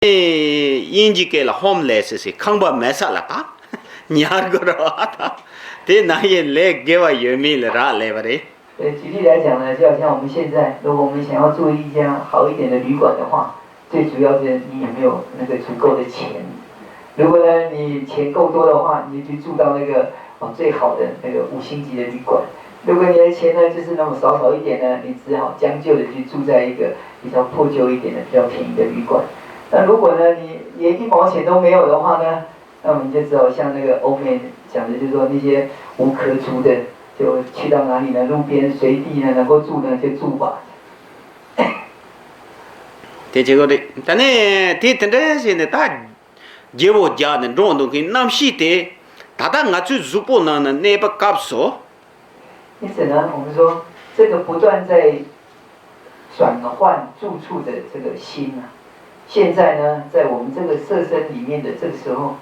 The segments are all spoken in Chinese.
인지 게라 홈레스시 강바 메살라까 냐르거라다 대나의 레 게와 유미라라 레버리 举例来讲呢，就好像我们现在，如果我们想要住一家好一点的旅馆的话，最主要是你有没有那个足够的钱。如果呢你钱够多的话，你就去住到那个最好的那个5星级的旅馆。如果你的钱呢就是那么少一点呢，你只好将就的去住在一个比较破旧一点的、比较便宜的旅馆。那如果呢你连1毛钱都没有的话呢，那我们就只好像那个欧美讲的，就是说那些无壳族的。就去到哪里呢？路边随地呢，能够住呢就住吧。这个的，但呢，这真的是呢，他结我家的种东西，那么细的，他我去如果呢那不搞说。因此呢，我们说这个不断在转换住处的这个心啊，现在呢，在我们这个色身里面的这个时候，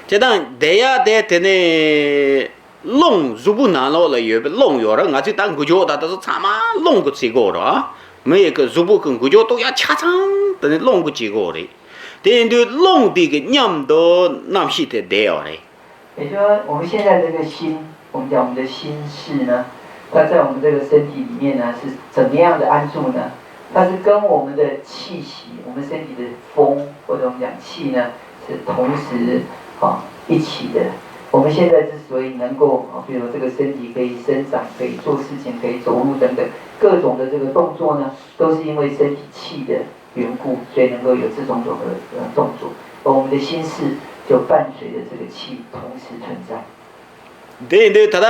这当得呀得呢。弄如不难了了，也弄有人，我就当古教的，都是他妈弄个结果了，每一个如不跟古教都要掐长，等于弄个结果的，但就弄的个念头那些的得了嘞。也就是说，我们现在这个心，我们讲我们的心事呢，它在我们这个身体里面呢是怎么样的安住呢？它是跟我们的气息，我们身体的风或者我们讲气呢，是同时一起的。我们现在之所以能够比如这个身体可以生长、可以做事情、可以走路等等各种的这个动作呢，都是因为身体气的缘故，所以能够有这种的动作。而我们的心事就伴随着这个气同时存在。对，他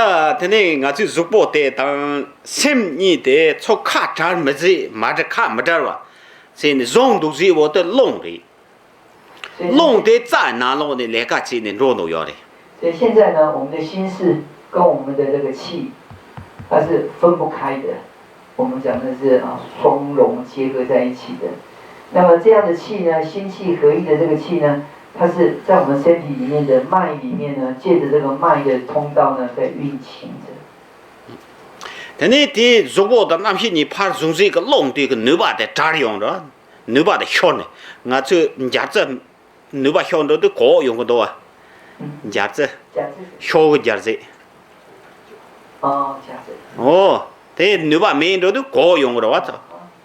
呢，我就如果的当心里的从卡扎没子，马着卡没着哇，现在种东西我都弄的，弄的再难弄的，那个今年弄都要的。所以现在呢，我们的心事跟我们的这个气，它是分不开的。我们讲的是双融结合在一起的。那么这样的气呢，心气合一的这个气呢，它是在我们身体里面的脉里面呢，借着这个脉的通道呢，在运行着。但你的如果的那些你怕从这个弄的个牛把的扎用的，牛把的香呢，我这你家这牛把香的都高用个多啊。夹子，小个夹子。夹子。这牛把没都高用的哇操，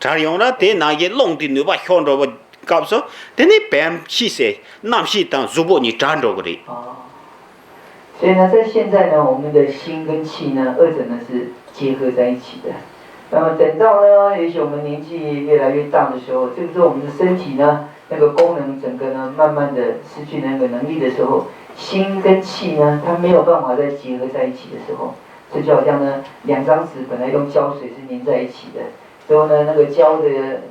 这用了这那些弄的牛把香着我搞说，这你白气噻，那些当如果你站着个的。所以呢，在现在呢，我们的心跟气呢，二者呢是结合在一起的。那么等到呢，也许我们年纪越来越大的时候，这个时候我们的身体呢，那个功能整个呢，慢慢的失去那个能力的时候。心跟气呢，它没有办法再结合在一起的时候，这就好像呢，2张纸本来用胶水是粘在一起的，之后呢，那个胶的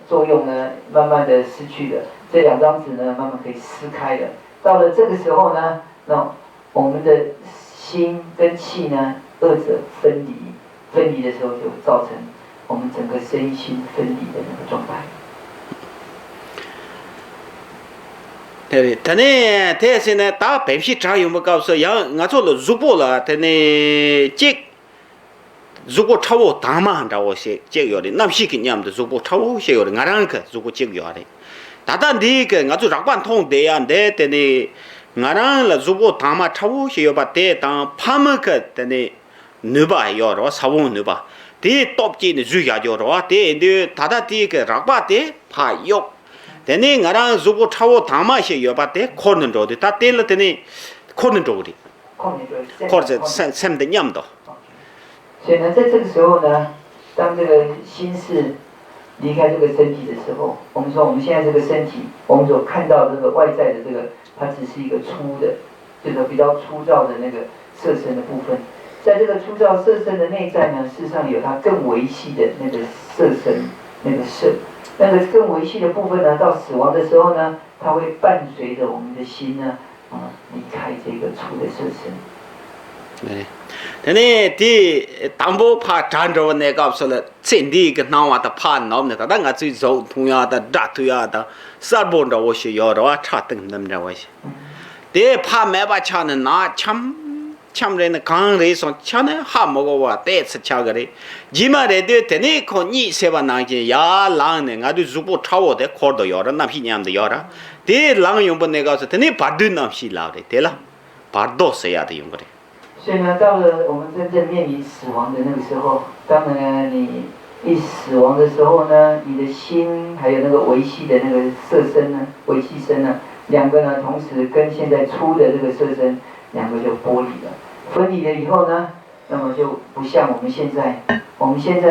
作用呢，慢慢的失去了，这2张纸呢，慢慢可以撕开了。到了这个时候呢，那我们的心跟气呢，二者分离的时候就造成我们整个身心分离的那个状态。对，他呢，他现在打白皮茶有没搞说，让我做了如果了，他呢这如果超我大嘛，让我些这个的，那些个伢们的如果超我些个的，我让个如果这个的，但这个我做让管通的呀，他呢，我让了如果大嘛超我些个把他当怕么个他呢，牛把要的，超我牛把，这top级的主要叫的话，他这个让把的怕要。但你我让如果超我大嘛些要把它可能着的，他对了的呢，可能着的，或者什的念头。所以呢，在这个时候呢，当这个心事离开这个身体的时候，我们说我们现在这个身体，我们所看到这个外在的这个，它只是一个粗的，这个比较粗糙的那个色身的部分。在这个粗糙色身的内在呢，事实上有它更维系的那个色身，那个色。那个更维系的部分呢，到死亡的时候呢，它会伴随着我们的心呢，离开这个粗的色身。但呢，这当不怕站着那个说了，真的个那话的怕那么的，但我最早同样的打对呀的，啥不着我需要的话，差等那么着我些。这怕没把枪的拿枪， 참人的刚来说，抢呢还没个话，再次抢个嘞，起码的对那靠你些吧那些呀，狼呢，俺都如果超我的靠到要了，那批年的要了，对狼用不那个是，那把对那批老的，对了，把多谁呀的用不的。所以呢，到了我们真正面临死亡的那个时候，当然你一死亡的时候呢，你的心还有那个维系的那个色身呢，维系身呢，两个呢同时跟现在出的这个色身，两个就剥离了。分离了以后呢，那么就不像我们现在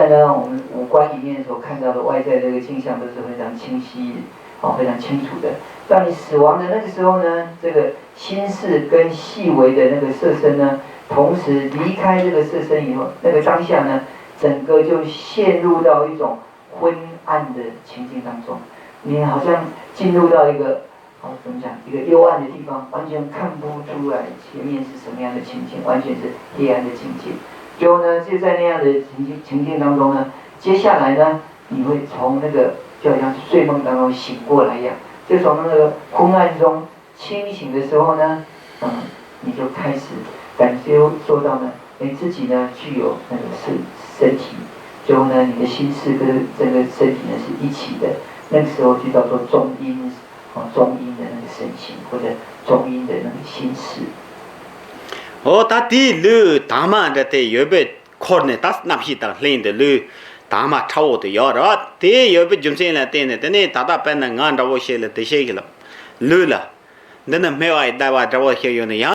呢，我们五官里面所看到的外在这个镜像都是非常清晰，非常清楚的。当你死亡的那个时候呢，这个心事跟细微的那个色身呢，同时离开这个色身以后，那个当下呢，整个就陷入到一种昏暗的情境当中，你好像进入到一个怎么讲，一个幽暗的地方，完全看不出来前面是什么样的情景，完全是黑暗的境界。最后呢，就在那样的情境当中呢，接下来呢，你会从那个就好像睡梦当中醒过来一样，就从那个昏暗中清醒的时候呢，你就开始感觉说到呢，你自己呢具有那个身体，最后呢，你的心事跟这个身体呢是一起的，那个时候就叫做中阴，中阴的那个身形或者中阴的那个心事。他第六大马的对有被可能他那批当领的六大马超的要了，对有被中间来对呢，但呢大大班呢按照我写了这些个了，六了，那没有爱带话找我写用的样。